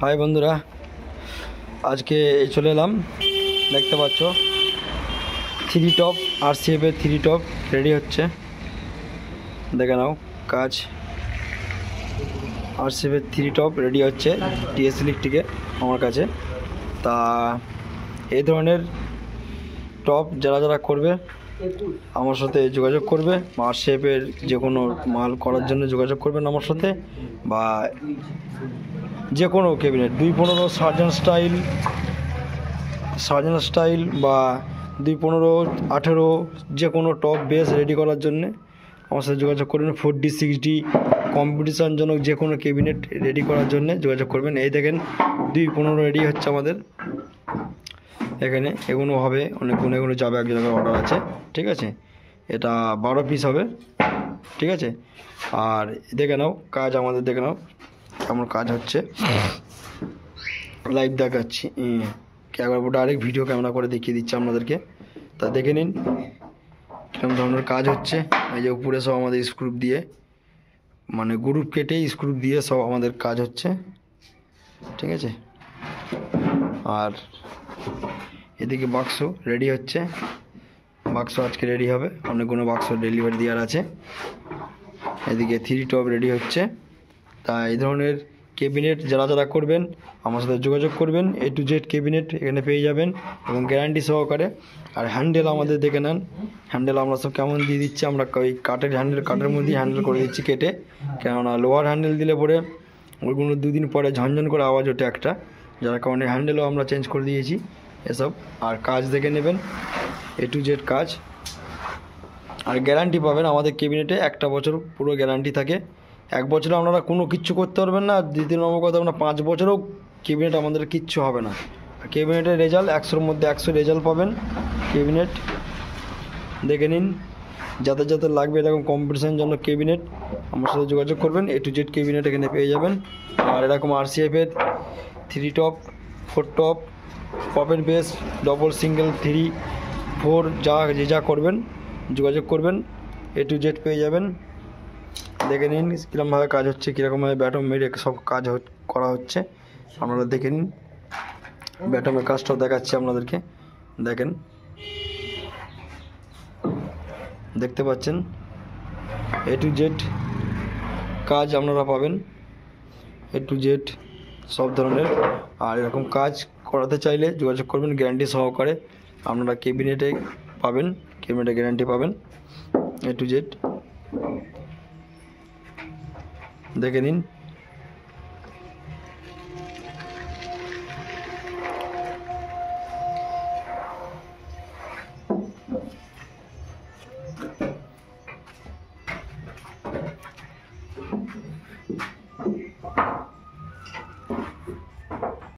High বন্ধুরা, আজকে চলে এলাম। দেখতে পাচ্ছ থ্রি টপ আরসিএফের থ্রি টপ রেডি হচ্ছে। দেখে নাও কাজ। আরসিএফের থ্রি টপ রেডি হচ্ছে টিএস ইলেকট্রিকে আমার কাছে। তা এই ধরনের টপ যারা যারা করবে আমার সাথে যোগাযোগ করবে, আরসিএফের যে কোনো মাল করার জন্য যোগাযোগ করবেন আমার সাথে, বা যে কোনো ক্যাবিনেট 215 সার্জন স্টাইল বা 215 18 যে কোনো টপ বেস রেডি করার জন্য আমার সাথে যোগাযোগ করবেন। 4D 6D কম্পিটিশানজনক যে কোনো ক্যাবিনেট রেডি করার জন্য যোগাযোগ করবেন। এই দেখেন 215 রেডি হচ্ছে আমাদের এখানে। এগুলো হবে অনেকগুলো, এগুলো যাবে একজনের অর্ডার আছে, ঠিক আছে। এটা 12 পিস হবে, ঠিক আছে। আর দেখে নাও কাজ আমাদের, দেখে নাও কেমন কাজ হচ্ছে, লাইভ দেখাচ্ছি। একবার ডাইরেক্ট ভিডিও ক্যামেরা করে দেখিয়ে দিচ্ছি আপনাদেরকে, তা দেখে নিন কেমন ধরনের কাজ হচ্ছে। এই যে উপরে সব আমাদের স্ক্রু দিয়ে, মানে গ্রুপ কেটে স্ক্রু দিয়ে সব আমাদের কাজ হচ্ছে, ঠিক আছে। আর এদিকে বাক্স রেডি হচ্ছে, বাক্স আজকে রেডি হবে, অনেকগুলো বাক্স ডেলিভারি দেওয়ার আছে। এদিকে থ্রি টপ রেডি হচ্ছে। তা এই ধরনের ক্যাবিনেট যারা যারা করবেন আমার সাথে যোগাযোগ করবেন। A to Z ক্যাবিনেট এখানে পেয়ে যাবেন এবং গ্যারান্টি সহকারে। আর হ্যান্ডেল আমাদের দেখে নেন, হ্যান্ডেল আমরা সব কেমন দিয়ে দিচ্ছি। আমরা ওই কাঠের হ্যান্ডেল, কাঠের মধ্যেই হ্যান্ডেল করে দিচ্ছি কেটে, কেননা লোহার হ্যান্ডেল দিলে পরে ওইগুলো দুদিন পরে ঝনঝন করে আওয়াজ ওঠে একটা, যার কারণে হ্যান্ডেলও আমরা চেঞ্জ করে দিয়েছি এসব। আর কাজ দেখে নেবেন, A to Z কাজ। আর গ্যারান্টি পাবেন আমাদের ক্যাবিনেটে, 1 বছর পুরো গ্যারান্টি থাকে। 1 বছরে আপনারা কোনো কিচ্ছু করতে পারবেন না। দ্বিতীয় নম্বর কথা, আপনার 5 বছরেও ক্যাবিনেট আমাদের কিচ্ছু হবে না। ক্যাবিনেটের রেজাল্ট 100-র মধ্যে 100 রেজাল্ট পাবেন। ক্যাবিনেট দেখে নিন, যাদের যাদের লাগবে এরকম কম্পিটিশানের জন্য ক্যাবিনেট আমার সাথে যোগাযোগ করবেন। A to Z ক্যাবিনেট এখানে পেয়ে যাবেন। আর এরকম আরসিএফের 3 টপ 4 টপ পপের বেস ডবল সিঙ্গেল 3 4 যা করবেন যোগাযোগ করবেন, A to Z পেয়ে যাবেন। দেখে নিন কীরকমভাবে কাজ হচ্ছে, কীরকমভাবে ব্যাটম মেরে সব কাজ করা হচ্ছে, আপনারা দেখে নিন। ব্যাটমের কাজটাও দেখাচ্ছি আপনাদেরকে, দেখেন, দেখতে পাচ্ছেন A to Z কাজ আপনারা পাবেন, A to Z সব ধরনের। আর এরকম কাজ করাতে চাইলে যোগাযোগ করবেন, গ্যারান্টি সহকারে আপনারা ক্যাবিনেটে পাবেন, ক্যাবিনেটে গ্যারান্টি পাবেন। A to Z দেখে নিন।